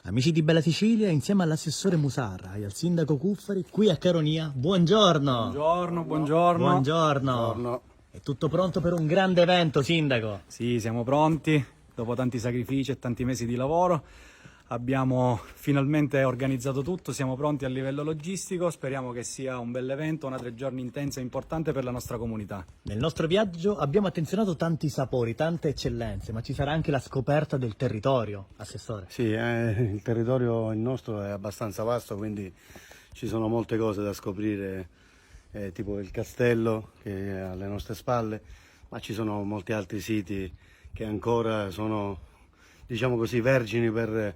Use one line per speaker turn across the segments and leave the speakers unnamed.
Amici di Bella Sicilia, insieme all'assessore Musarra e al sindaco Cuffari, qui a Caronia, buongiorno!
Buongiorno.
Buongiorno! È tutto pronto per un grande evento, sindaco?
Sì, siamo pronti, dopo tanti sacrifici e tanti mesi di lavoro. Abbiamo finalmente organizzato tutto, siamo pronti a livello logistico, speriamo che sia un bel evento, una 3 giorni intensa e importante per la nostra comunità.
Nel nostro viaggio abbiamo attenzionato tanti sapori, tante eccellenze, ma ci sarà anche la scoperta del territorio, assessore.
Sì, il territorio il nostro è abbastanza vasto, quindi ci sono molte cose da scoprire, tipo il castello che è alle nostre spalle, ma ci sono molti altri siti che ancora sono, diciamo così, vergini per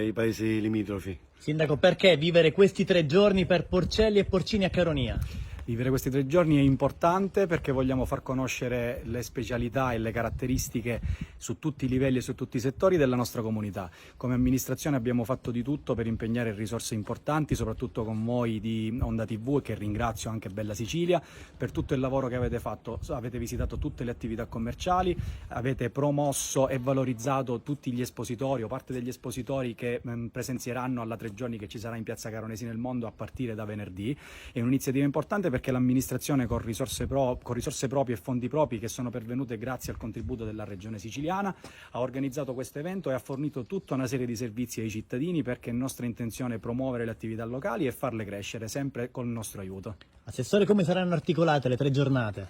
i paesi limitrofi.
Sindaco, perché vivere questi 3 giorni per porcelli e porcini a Caronia?
Vivere questi 3 giorni è importante perché vogliamo far conoscere le specialità e le caratteristiche su tutti i livelli e su tutti i settori della nostra comunità. Come amministrazione abbiamo fatto di tutto per impegnare risorse importanti, soprattutto con voi di Onda TV, e che ringrazio anche Bella Sicilia per tutto il lavoro che avete fatto. Avete visitato tutte le attività commerciali, avete promosso e valorizzato tutti gli espositori o parte degli espositori che presenzieranno alla 3 giorni che ci sarà in Piazza Caronesi nel mondo a partire da venerdì. È un'iniziativa importante perché l'amministrazione con risorse proprie e fondi propri che sono pervenute grazie al contributo della regione siciliana ha organizzato questo evento e ha fornito tutta una serie di servizi ai cittadini, perché è nostra intenzione promuovere le attività locali e farle crescere sempre col nostro aiuto.
Assessore, come saranno articolate le 3 giornate?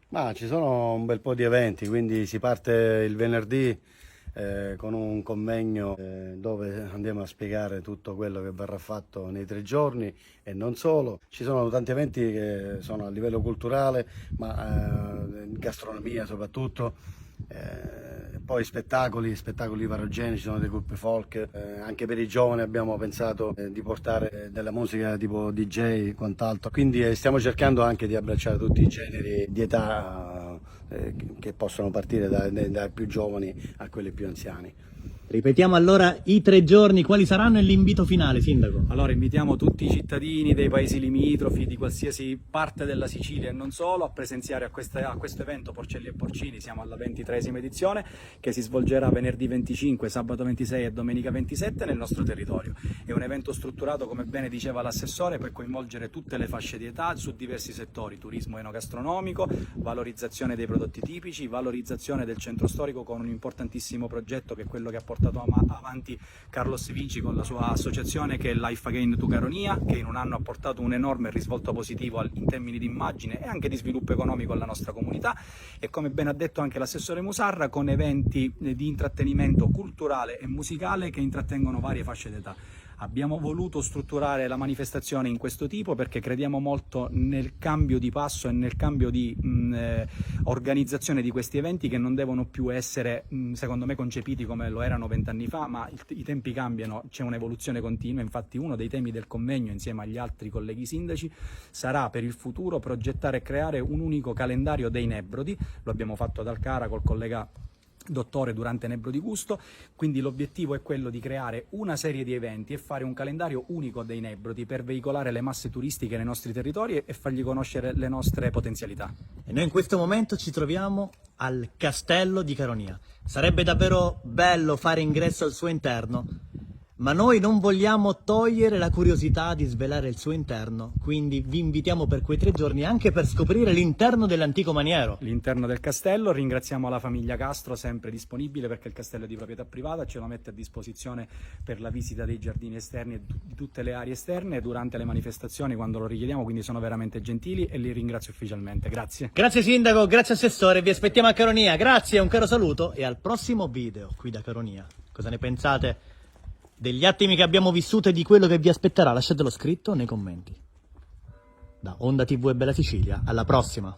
Ma ci sono un bel po' di eventi, quindi si parte il venerdì con un convegno dove andiamo a spiegare tutto quello che verrà fatto nei 3 giorni e non solo. Ci sono tanti eventi che sono a livello culturale, ma gastronomia soprattutto. Poi spettacoli parogeni, ci sono dei gruppi folk, anche per i giovani abbiamo pensato di portare della musica tipo DJ e quant'altro, quindi stiamo cercando anche di abbracciare tutti i generi di età che possono partire dai più giovani a quelli più anziani.
Ripetiamo allora i 3 giorni, quali saranno e l'invito finale, sindaco?
Allora invitiamo tutti i cittadini dei paesi limitrofi, di qualsiasi parte della Sicilia e non solo, a presenziare a questo evento Porcelli e Porcini. Siamo alla 23esima edizione che si svolgerà venerdì 25, sabato 26 e domenica 27 nel nostro territorio. È un evento strutturato, come bene diceva l'assessore, per coinvolgere tutte le fasce di età su diversi settori: turismo enogastronomico, valorizzazione dei prodotti tipici, valorizzazione del centro storico con un importantissimo progetto che è quello che ha portato avanti Carlos Vinci con la sua associazione, che è Life Again to Caronia, che in un anno ha portato un enorme risvolto positivo in termini di immagine e anche di sviluppo economico alla nostra comunità, e come ben ha detto anche l'assessore Musarra, con eventi di intrattenimento culturale e musicale che intrattengono varie fasce d'età. Abbiamo voluto strutturare la manifestazione in questo tipo perché crediamo molto nel cambio di passo e nel cambio di organizzazione di questi eventi, che non devono più essere, secondo me, concepiti come lo erano 20 anni fa, ma i tempi cambiano, c'è un'evoluzione continua. Infatti uno dei temi del convegno, insieme agli altri colleghi sindaci, sarà per il futuro progettare e creare un unico calendario dei Nebrodi. Lo abbiamo fatto ad Alcara col collega Dottore durante Nebrodi Gusto, quindi l'obiettivo è quello di creare una serie di eventi e fare un calendario unico dei Nebrodi per veicolare le masse turistiche nei nostri territori e fargli conoscere le nostre potenzialità.
E noi in questo momento ci troviamo al Castello di Caronia. Sarebbe davvero bello fare ingresso al suo interno, ma noi non vogliamo togliere la curiosità di svelare il suo interno, quindi vi invitiamo per quei 3 giorni anche per scoprire l'interno dell'antico maniero.
L'interno del castello, ringraziamo la famiglia Castro, sempre disponibile perché il castello è di proprietà privata, ce lo mette a disposizione per la visita dei giardini esterni e di tutte le aree esterne durante le manifestazioni quando lo richiediamo, quindi sono veramente gentili e li ringrazio ufficialmente. Grazie.
Grazie sindaco, grazie assessore, vi aspettiamo a Caronia, grazie, un caro saluto e al prossimo video qui da Caronia. Cosa ne pensate degli attimi che abbiamo vissuto e di quello che vi aspetterà? Lasciatelo scritto nei commenti. Da Onda TV e Bella Sicilia, alla prossima!